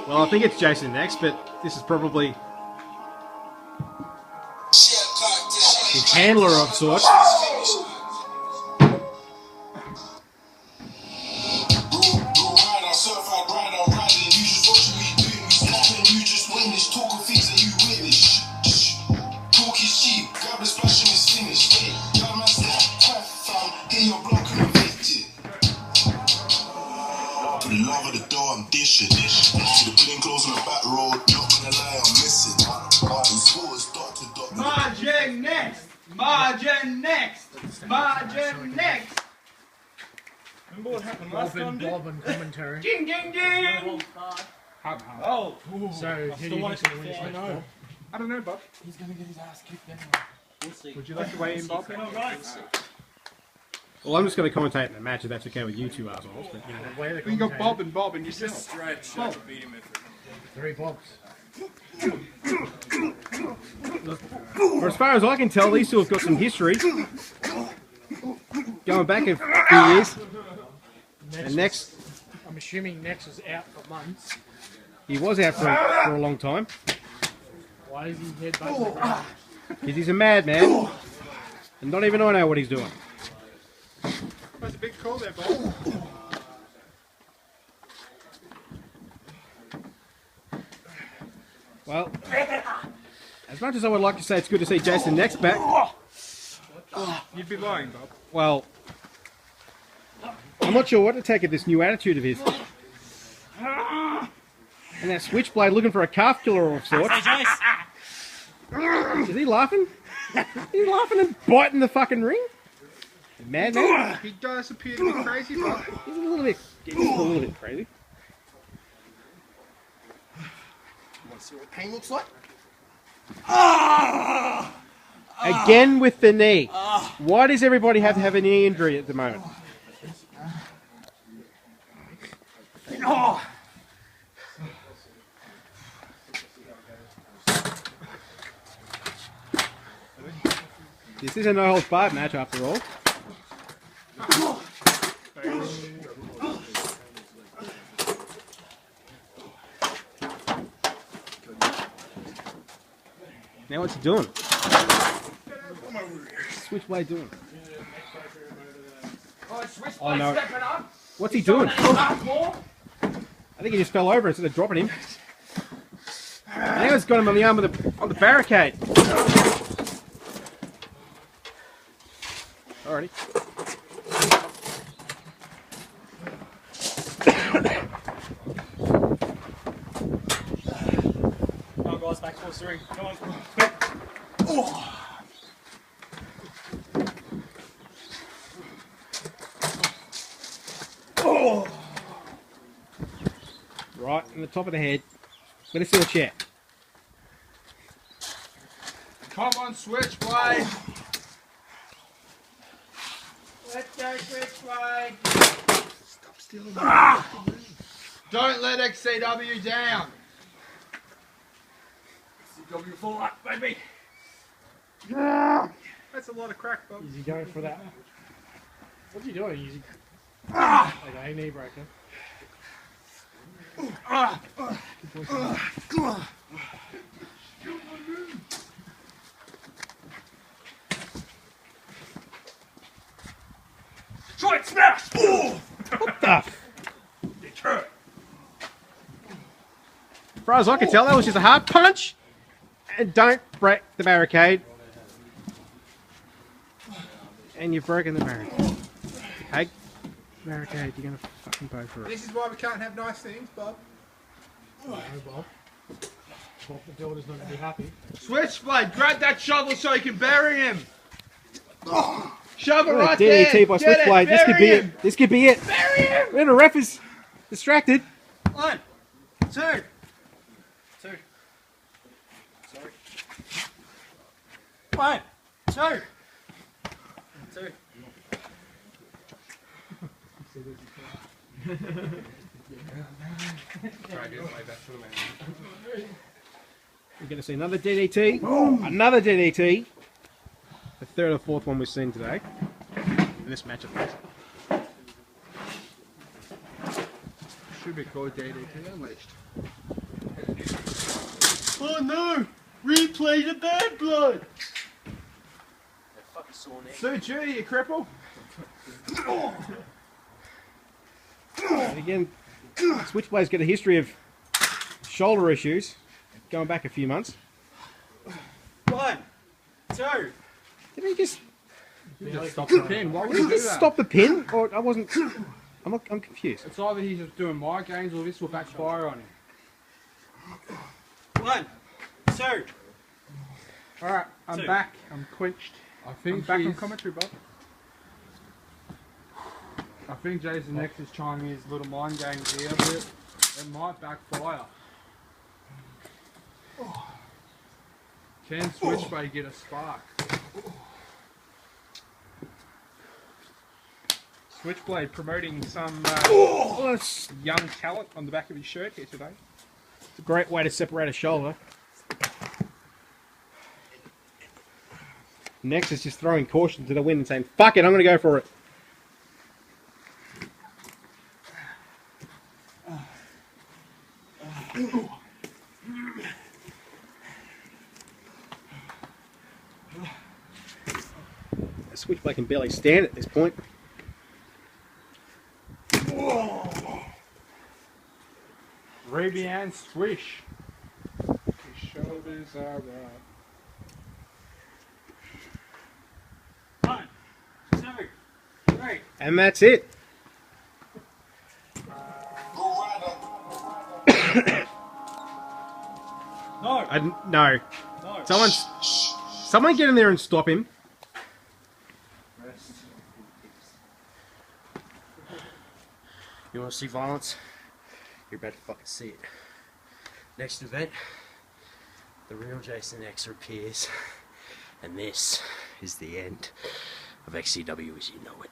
Well, I think it's Jason next, but this is probably his handler of sorts. Love of the door, I'm dishing. See the plain clothes on the back road, not gonna lie, I'm missing. Margin next! Margin next! Margin next! Remember what happened last time? Bob and commentary. Ding ding ding! Oh! So, who do you think's going to win this match, Bob? I don't know, Bob. He's going to get his ass kicked anyway. We'll see. Would you like to weigh in, Bob? Well, I'm just going to commentate in the match if that's okay with you two assholes. But, you know. We got Bob and Bob and yourself. Stretch. I could beat him if 3 Bobs. For as far as I can tell, these two have got some history. Going back a few years. And next, I'm assuming Nex was out for months. he was out for a long time. Why is he headbutting the ground? Because he's a madman. And not even I know what he's doing. That's a big call there, Bob. Well, as much as I would like to say it's good to see Jason next back, You'd be lying, Bob. well, I'm not sure what to take of this new attitude of his. And that Switchblade looking for a calf killer of sorts. Is he laughing? He's laughing and biting the fucking ring? Madman? He does appear to be crazy, Bob. He's a little bit crazy. want to see what pain looks like. Again with the knee. Why does everybody have to have a knee injury at the moment? This is a no-holds-barred match after all. Now what's he doing? Switchblade doing? Oh no. What's he doing? I think he just fell over instead of dropping him. Now he's got him on the arm of on the barricade. Alrighty. Come on, guys, back towards the ring. Come on, quick. Oh. Oh. Right in the top of the head. Let's see a chair. Come on, Switchblade. Let's go, Switchblade. Stop stealing. Don't let XCW down. XCW full up, baby. That's a lot of crack, Bob. Is he going for that? What's he doing? Is he... Okay, knee breaker. Try it, smash! What the? As far as I can tell, that was just a hard punch. And don't break the barricade. And you've broken the barricade. Hey, barricade, you're gonna fucking pay for it. This is why we can't have nice things, Bob. No, Bob. Bob the builder's not going to be happy. Switchblade, grab that shovel so you can bury him. Shove it Oh, right there. DDT by Switchblade. This could be it. This could be it. Bury him. And the ref is distracted. 1, 2. Sorry. One, two. We're going to see another DDT. Another DDT. The third or fourth one we've seen today. In this match, of course. Should be called DDT Unleashed. Oh no! Replay the bad blood! Suit you, you cripple. And again, Switchblade's got a history of shoulder issues going back a few months. 1, 2. Did he just Stop the pin. Why would you do that? stop the pin? Or I wasn't. I'm confused. It's either he's just doing my games or this will backfire on him. 1, 2. Alright, I'm Two. back. I'm quenched. I think I'm back on he's- commentary, Bob. I think Jason X is trying his little mind games here, but it might backfire. Can Switchblade get a spark? Switchblade promoting some young talent on the back of his shirt here today. It's a great way to separate a shoulder. Next is just throwing caution to the wind and saying, fuck it, I'm going to go for it. Switchblade can barely stand at this point. Rebian swish. His shoulders are right. 1, 2, 3. And that's it. No, No. no. Someone get in there and stop him. You want to see violence? You're about to fucking see it. Next event, the real Jason X appears, and this is the end of XCW as you know it.